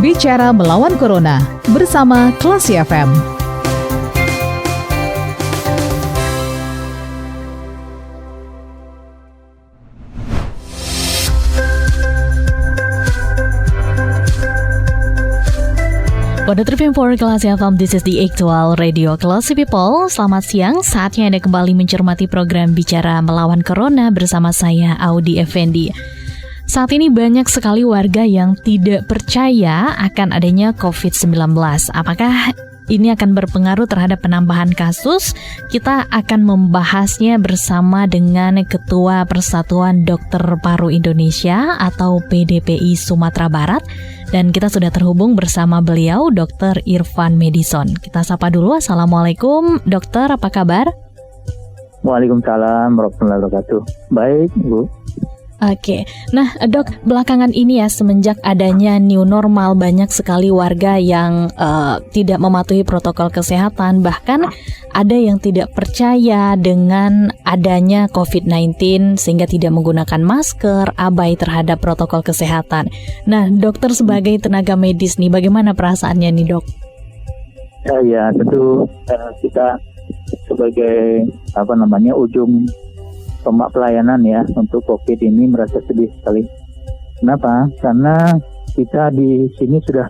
Bicara melawan Corona bersama Classy FM. Pada Tribun for Classy FM, this is the actual radio Classy People. Selamat siang, saatnya Anda kembali mencermati program Bicara Melawan Corona bersama saya, Audi Effendi. Saat ini banyak sekali warga yang tidak percaya akan adanya COVID-19. Apakah ini akan berpengaruh terhadap penambahan kasus? Kita akan membahasnya bersama dengan Ketua Persatuan Dokter Paru Indonesia atau PDPI Sumatera Barat. Dan kita sudah terhubung bersama beliau, Dr. Irfan Medison. Kita sapa dulu. Assalamualaikum, dokter, apa kabar? Waalaikumsalam warahmatullahi wabarakatuh. Baik, Bu. Oke, nah dok, belakangan ini ya semenjak adanya new normal banyak sekali warga yang tidak mematuhi protokol kesehatan. Bahkan ada yang tidak percaya dengan adanya COVID-19 sehingga tidak menggunakan masker, abai terhadap protokol kesehatan. Nah dokter sebagai tenaga medis nih, bagaimana perasaannya nih dok? Ya tentu kita sebagai ujung tombak pelayanan ya untuk COVID ini merasa sedih sekali. Kenapa? Karena kita di sini sudah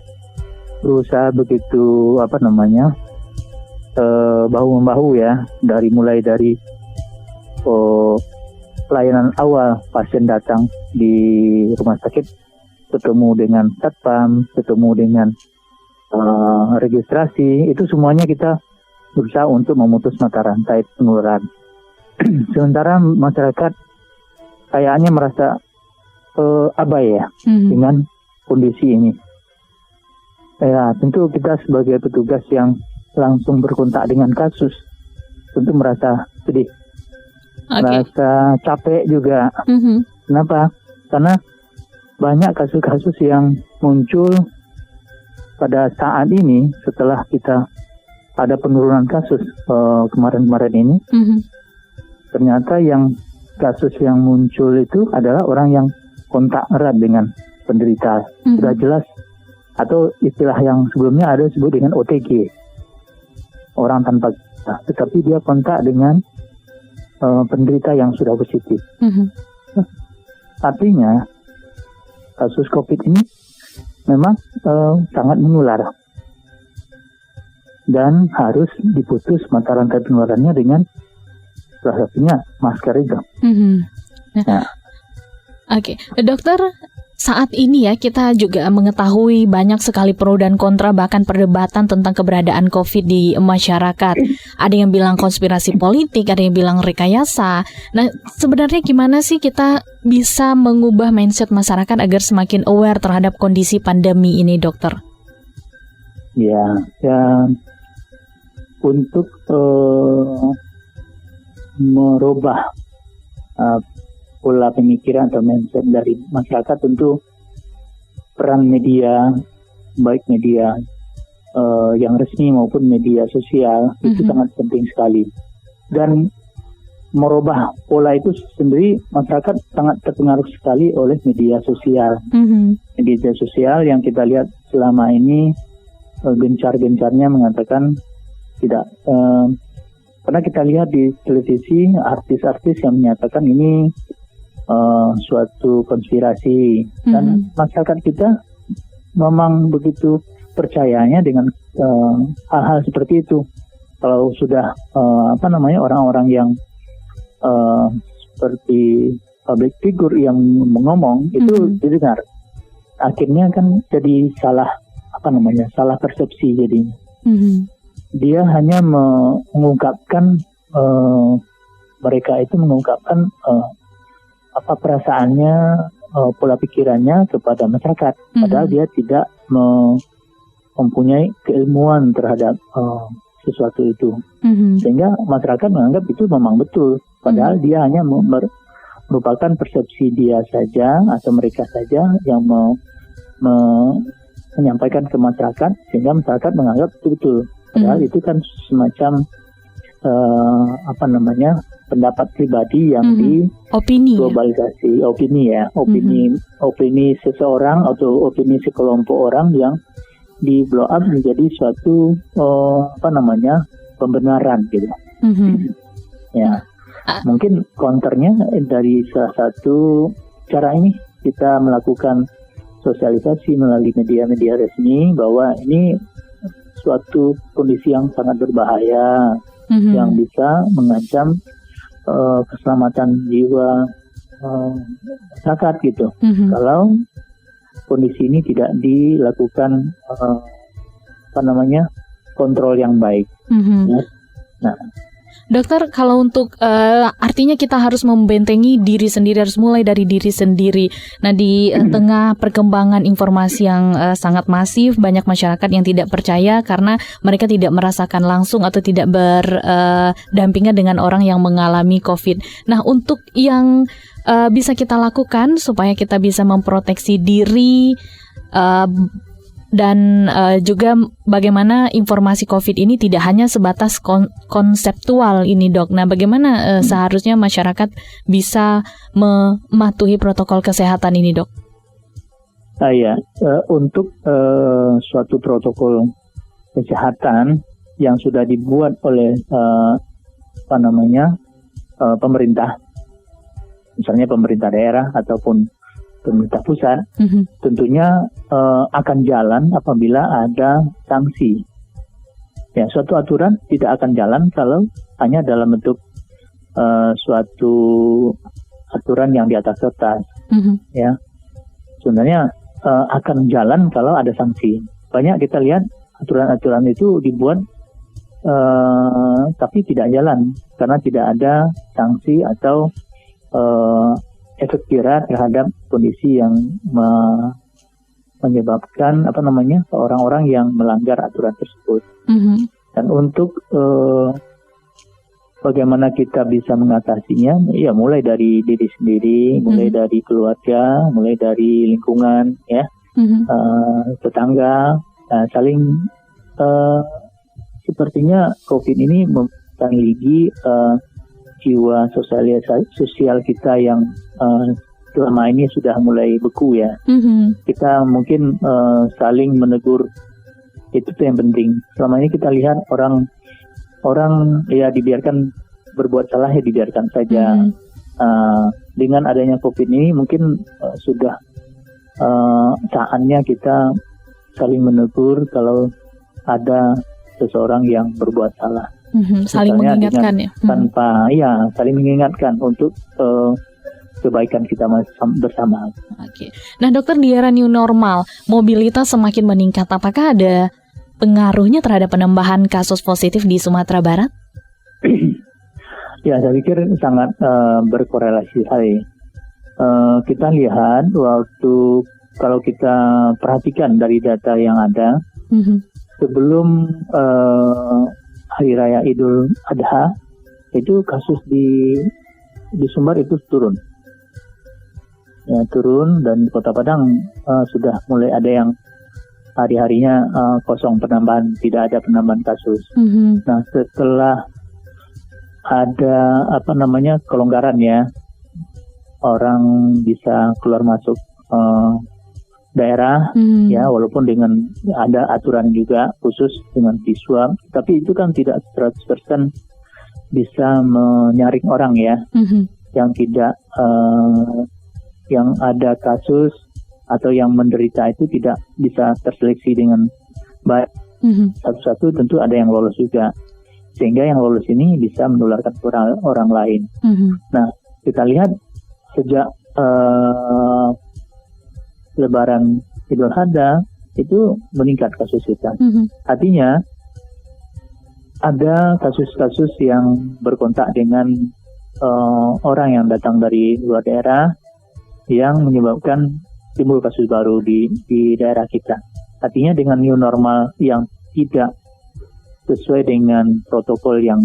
berusaha begitu bahu-membahu ya, mulai dari pelayanan awal pasien datang di rumah sakit, ketemu dengan satpam, ketemu dengan registrasi, itu semuanya kita berusaha untuk memutus mata rantai penularan. Sementara masyarakat kayaknya merasa abai ya dengan kondisi ini. Ya tentu kita sebagai petugas yang langsung berkontak dengan kasus tentu merasa sedih, merasa capek juga. Kenapa? Karena banyak kasus-kasus yang muncul pada saat ini setelah kita ada penurunan kasus kemarin-kemarin ini. Ternyata yang kasus yang muncul itu adalah orang yang kontak erat dengan penderita. Sudah jelas, atau istilah yang sebelumnya ada disebut dengan OTG, orang tanpa gejala, tetapi dia kontak dengan penderita yang sudah positif. Artinya kasus COVID ini memang sangat menular dan harus diputus mata rantai penularannya dengan salah satunya masker itu. Oke, dokter, saat ini ya kita juga mengetahui banyak sekali pro dan kontra, bahkan perdebatan tentang keberadaan COVID di masyarakat. Ada yang bilang konspirasi politik, ada yang bilang rekayasa. Nah, sebenarnya gimana sih kita bisa mengubah mindset masyarakat agar semakin aware terhadap kondisi pandemi ini, dokter? Ya untuk merubah pola pemikiran atau mindset dari masyarakat, tentu peran media, baik media yang resmi maupun media sosial itu sangat penting sekali. Dan merubah pola itu sendiri, masyarakat sangat terpengaruh sekali oleh media sosial. Media sosial yang kita lihat selama ini gencar-gencarnya mengatakan tidak karena kita lihat di televisi artis-artis yang menyatakan ini suatu konspirasi, dan masyarakat kita memang begitu percayanya dengan hal-hal seperti itu. Kalau sudah orang-orang yang seperti public figure yang mengomong itu didengar, akhirnya kan jadi salah persepsi jadinya. Dia hanya mengungkapkan mereka itu mengungkapkan perasaannya, pola pikirannya kepada masyarakat, padahal dia tidak mempunyai keilmuan terhadap sesuatu itu, sehingga masyarakat menganggap itu memang betul, padahal dia hanya merupakan persepsi dia saja atau mereka saja yang menyampaikan ke masyarakat, sehingga masyarakat menganggap itu betul. Padahal itu kan semacam pendapat pribadi yang opini globalisasi, opini seseorang atau opini sekelompok orang yang di blow up menjadi suatu pembenaran gitu. Ya, mungkin counternya dari salah satu cara ini kita melakukan sosialisasi melalui media-media resmi bahwa ini suatu kondisi yang sangat berbahaya, yang bisa mengancam keselamatan jiwa masyarakat gitu. Kalau kondisi ini tidak dilakukan kontrol yang baik. Ya. Nah, Dokter, kalau untuk artinya kita harus membentengi diri sendiri, harus mulai dari diri sendiri. Nah, di tengah perkembangan informasi yang sangat masif, banyak masyarakat yang tidak percaya karena mereka tidak merasakan langsung atau tidak berdampingan dengan orang yang mengalami COVID. Nah, untuk yang bisa kita lakukan supaya kita bisa memproteksi diri dan juga bagaimana informasi COVID ini tidak hanya sebatas konseptual ini, Dok. Nah, bagaimana seharusnya masyarakat bisa mematuhi protokol kesehatan ini, Dok? Untuk suatu protokol kesehatan yang sudah dibuat oleh pemerintah, misalnya pemerintah daerah ataupun pemerintah pusat, tentunya akan jalan apabila ada sanksi. Ya, suatu aturan tidak akan jalan kalau hanya dalam bentuk suatu aturan yang di atas kertas. Ya, sebenarnya akan jalan kalau ada sanksi. Banyak kita lihat aturan-aturan itu dibuat tapi tidak jalan karena tidak ada sanksi atau efek jerah terhadap kondisi yang menyebabkan orang-orang yang melanggar aturan tersebut. Dan untuk bagaimana kita bisa mengatasinya, ya mulai dari diri sendiri, mulai dari keluarga, mulai dari lingkungan, ya, tetangga, saling sepertinya COVID ini mempengaruhi jiwa sosial kita yang selama ini sudah mulai beku ya. Kita mungkin saling menegur, itu tuh yang penting. Selama ini kita lihat orang ya dibiarkan berbuat salah, ya dibiarkan saja. Dengan adanya COVID ini mungkin sudah saatnya kita saling menegur kalau ada seseorang yang berbuat salah. Saling mengingatkan ya. Saling mengingatkan untuk kebaikan kita bersama. Oke. Nah, Dokter, di era new normal, mobilitas semakin meningkat. Apakah ada pengaruhnya terhadap penambahan kasus positif di Sumatera Barat? Ya, saya pikir sangat berkorelasi sekali. Kita lihat kalau kita perhatikan dari data yang ada, sebelum Hari Raya Idul Adha, itu kasus di Sumbar itu turun. Ya, turun, dan di Kota Padang sudah mulai ada yang hari-harinya kosong penambahan, tidak ada penambahan kasus. Nah, setelah ada kelonggaran ya, orang bisa keluar masuk daerah, ya, walaupun dengan ada aturan juga khusus dengan swab, tapi itu kan tidak 100% bisa menyaring orang ya, yang tidak yang ada kasus atau yang menderita itu tidak bisa terseleksi dengan baik. Satu-satu tentu ada yang lolos juga, sehingga yang lolos ini bisa menularkan ke orang lain. Nah, kita lihat sejak Lebaran Idul Adha itu meningkat kasus kita. Artinya ada kasus-kasus yang berkontak dengan orang yang datang dari luar daerah yang menyebabkan timbul kasus baru di daerah kita. Artinya dengan new normal yang tidak sesuai dengan protokol yang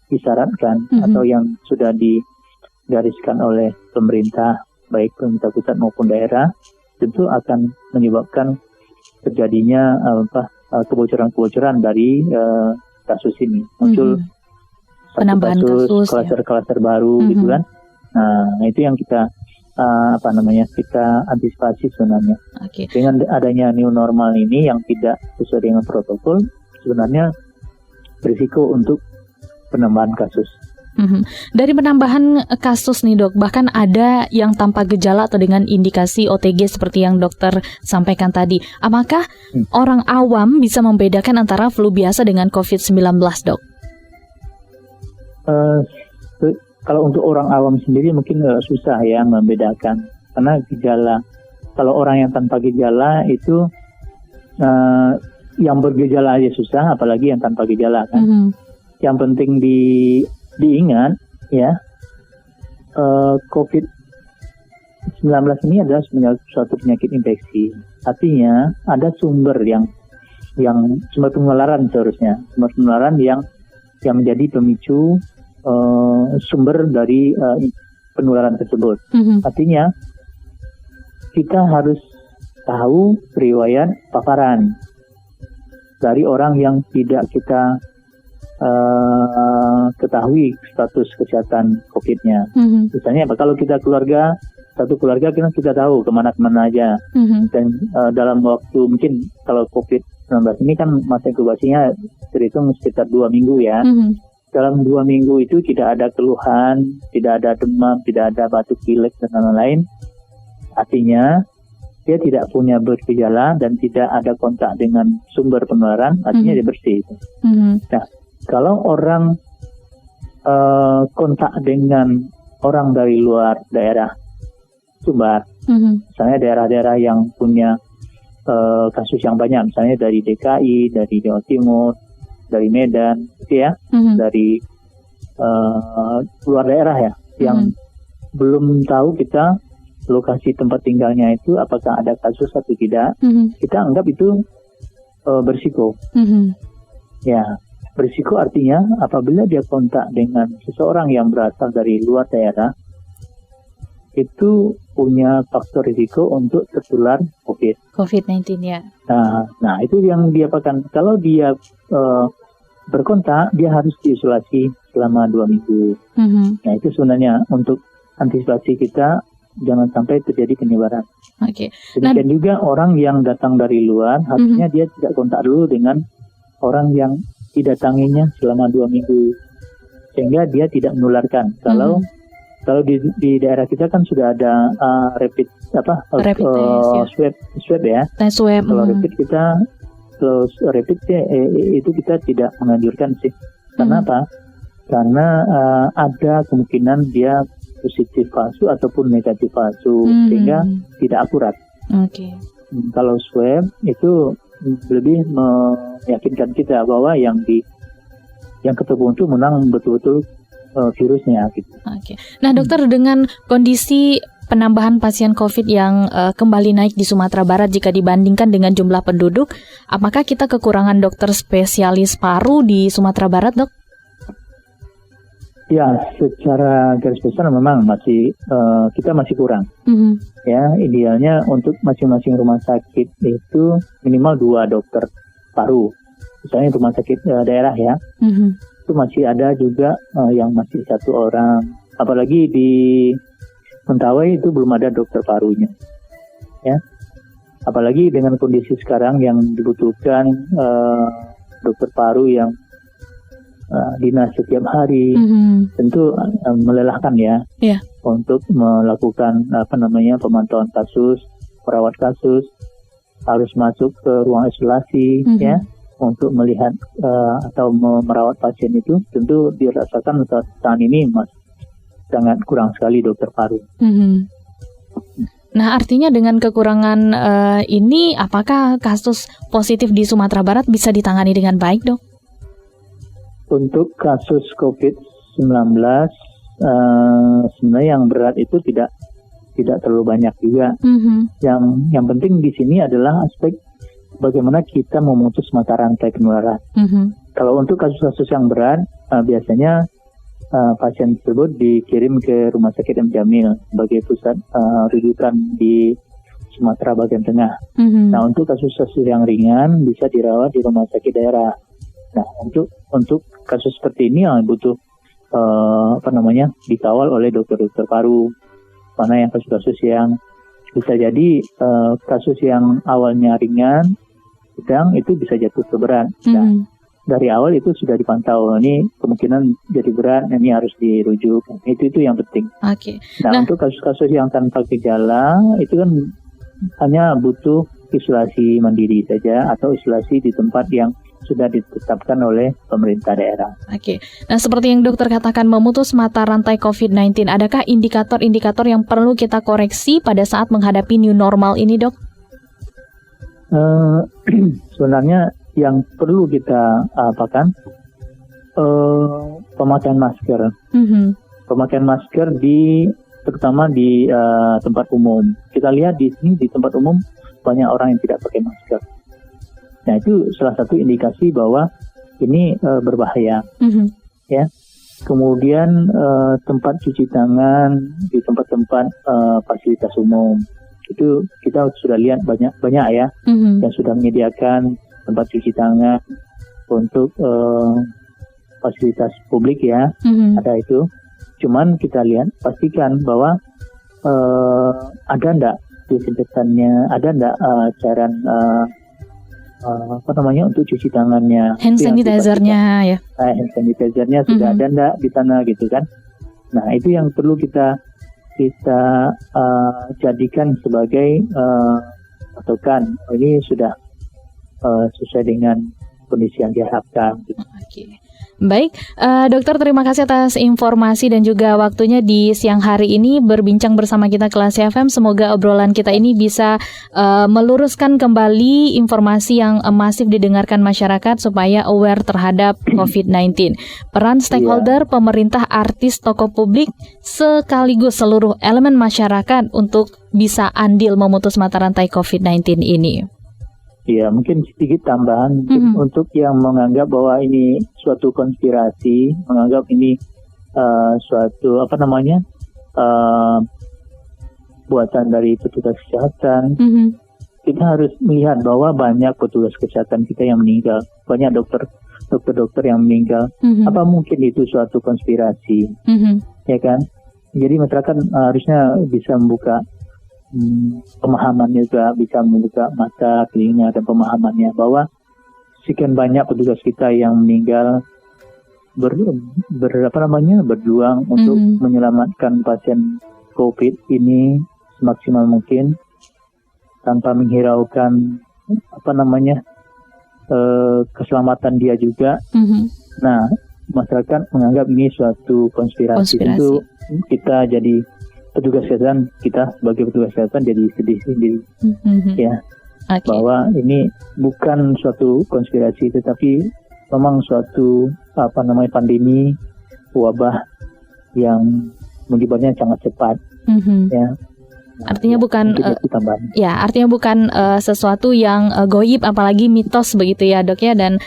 disyaratkan atau yang sudah digariskan oleh pemerintah, baik pemerintah pusat maupun daerah, tentu akan menyebabkan terjadinya kebocoran-kebocoran dari kasus ini, muncul penambahan kasus, klaster baru gitu kan. Nah, itu yang kita kita antisipasi sebenarnya. Dengan adanya new normal ini yang tidak sesuai dengan protokol, sebenarnya berisiko untuk penambahan kasus. Dari penambahan kasus nih dok, bahkan ada yang tanpa gejala atau dengan indikasi OTG seperti yang dokter sampaikan tadi. Apakah orang awam bisa membedakan antara flu biasa dengan COVID-19 dok? Kalau untuk orang awam sendiri mungkin susah ya membedakan. Karena gejala, kalau orang yang tanpa gejala itu yang bergejala aja susah, apalagi yang tanpa gejala kan. Yang penting diingat ya, COVID-19 ini adalah suatu penyakit infeksi. Artinya ada sumber yang sumber penularan seharusnya, sumber penularan yang menjadi pemicu sumber dari penularan tersebut. Artinya kita harus tahu riwayat paparan dari orang yang tidak kita ketahui status kesehatan COVID-nya. Misalnya kalau kita satu keluarga kita tahu kemana-kemana aja. Dan dalam waktu mungkin kalau COVID-19 ini kan masa inkubasinya terhitung sekitar 2 minggu ya. Dalam 2 minggu itu tidak ada keluhan, tidak ada demam, tidak ada batuk pilek dan lain-lain. Artinya dia tidak punya bergejala dan tidak ada kontak dengan sumber penularan, artinya dia bersih. Nah, kalau orang kontak dengan orang dari luar daerah Sumbar, misalnya daerah-daerah yang punya kasus yang banyak, misalnya dari DKI, dari Jawa Timur, dari Medan, gitu ya, dari luar daerah ya, yang belum tahu kita lokasi tempat tinggalnya itu apakah ada kasus atau tidak, kita anggap itu berisiko. Ya. Berisiko artinya apabila dia kontak dengan seseorang yang berasal dari luar daerah, itu punya faktor risiko untuk tertular COVID-19 ya. Nah itu yang dia apakan. Kalau dia berkontak, dia harus diisolasi selama 2 minggu. Nah itu sebenarnya untuk antisipasi kita jangan sampai terjadi penyebaran. Demikian juga orang yang datang dari luar, harusnya dia tidak kontak dulu dengan orang yang didatanginya selama 2 minggu sehingga dia tidak menularkan. Kalau di daerah kita kan sudah ada rapid test, swab ya. Kalau rapid itu kita tidak menganjurkan sih. Karena apa? Karena ada kemungkinan dia positif palsu ataupun negatif palsu sehingga tidak akurat. Kalau swab itu lebih meyakinkan kita bahwa yang ketemu itu memang betul-betul virusnya gitu. Nah dokter, dengan kondisi penambahan pasien COVID yang kembali naik di Sumatera Barat jika dibandingkan dengan jumlah penduduk, apakah kita kekurangan dokter spesialis paru di Sumatera Barat, dok? Ya, secara garis besar memang kita masih kurang. Ya, idealnya untuk masing-masing rumah sakit itu minimal 2 dokter paru. Misalnya rumah sakit daerah ya, itu masih ada juga yang masih 1 orang. Apalagi di Mentawai itu belum ada dokter parunya. Ya, apalagi dengan kondisi sekarang yang dibutuhkan dokter paru yang dinas setiap hari, tentu melelahkan ya, untuk melakukan pemantauan kasus, merawat kasus, harus masuk ke ruang isolasi ya, untuk melihat atau merawat pasien itu, tentu dirasakan saat ini sangat kurang sekali dokter paru. Nah, artinya dengan kekurangan ini, apakah kasus positif di Sumatera Barat bisa ditangani dengan baik, dok? Untuk kasus COVID-19 sebenarnya yang berat itu tidak terlalu banyak juga. Yang penting di sini adalah aspek bagaimana kita memutus mata rantai penularan. Kalau untuk kasus-kasus yang berat, biasanya pasien tersebut dikirim ke Rumah Sakit M. Jamil sebagai pusat rujukan di Sumatera bagian tengah. Nah, untuk kasus-kasus yang ringan bisa dirawat di rumah sakit daerah. Nah, untuk kasus seperti ini butuh dikawal oleh dokter-dokter paru. Mana yang kasus-kasus yang bisa jadi kasus yang awalnya ringan, sedang itu bisa jatuh ke berat. Nah, dari awal itu sudah dipantau, ini kemungkinan jadi berat, ini harus dirujuk. Itu yang penting. Oke. Nah, untuk kasus-kasus yang tanpa gejala itu kan hanya butuh isolasi mandiri saja atau isolasi di tempat yang sudah ditetapkan oleh pemerintah daerah. Oke. Nah, seperti yang dokter katakan, memutus mata rantai COVID-19, adakah indikator-indikator yang perlu kita koreksi pada saat menghadapi new normal ini, Dok? Sebenarnya yang perlu kita pemakaian masker. Pemakaian masker terutama di tempat umum. Kita lihat di sini di tempat umum banyak orang yang tidak pakai masker. Nah, itu salah satu indikasi bahwa ini berbahaya. Ya. Kemudian tempat cuci tangan di tempat-tempat fasilitas umum. Itu kita sudah lihat banyak ya yang sudah menyediakan tempat cuci tangan untuk fasilitas publik ya, ada itu. Cuman kita lihat, pastikan bahwa ada enggak disinfektannya, ada enggak cairan untuk cuci tangannya, hand sanitizer-nya ya. Hand sanitizer-nya sudah ada enggak di sana gitu kan. Nah, itu yang perlu kita jadikan sebagai patokan. Ini sudah sesuai dengan kondisi yang diharapkan. Oke. Baik, dokter, terima kasih atas informasi dan juga waktunya di siang hari ini berbincang bersama kita Kelas FM. Semoga obrolan kita ini bisa meluruskan kembali informasi yang masif didengarkan masyarakat supaya aware terhadap COVID-19. Peran stakeholder, pemerintah, artis, tokoh publik, sekaligus seluruh elemen masyarakat untuk bisa andil memutus mata rantai COVID-19 ini. Ya, mungkin sedikit tambahan untuk yang menganggap bahwa ini suatu konspirasi, menganggap ini suatu buatan dari petugas kesehatan. Kita harus melihat bahwa banyak petugas kesehatan kita yang meninggal, banyak dokter yang meninggal. Apa mungkin itu suatu konspirasi? Ya kan? Jadi masyarakat harusnya bisa membuka pemahamannya, juga bisa membuka mata telinga dan pemahamannya bahwa sekian banyak petugas kita yang meninggal berjuang untuk menyelamatkan pasien COVID ini semaksimal mungkin tanpa menghiraukan keselamatan dia juga. Nah, masyarakat menganggap ini suatu konspirasi. Itu kita jadi petugas kesehatan, kita sebagai petugas kesehatan jadi sedih sendiri ya. Bahwa ini bukan suatu konspirasi, tetapi memang suatu pandemi, wabah yang menyebarnya sangat cepat ya. Artinya bukan sesuatu yang goib, apalagi mitos begitu ya, Dok ya. Dan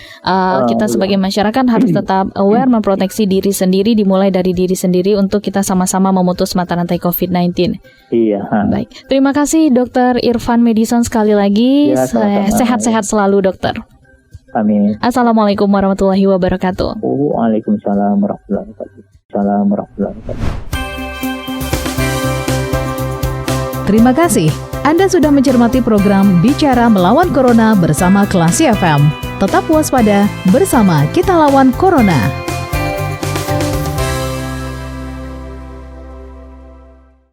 kita sebagai masyarakat harus tetap aware, memproteksi diri sendiri, dimulai dari diri sendiri untuk kita sama-sama memutus mata rantai COVID-19. Iya. Baik, terima kasih Dr. Irfan Medison sekali lagi. Ya, sehat-sehat selalu, Dokter. Amin. Assalamualaikum warahmatullahi wabarakatuh. Waalaikumsalam warahmatullahi wabarakatuh. Terima kasih. Anda sudah mencermati program Bicara Melawan Corona bersama Kelas FM. Tetap waspada, bersama kita lawan Corona.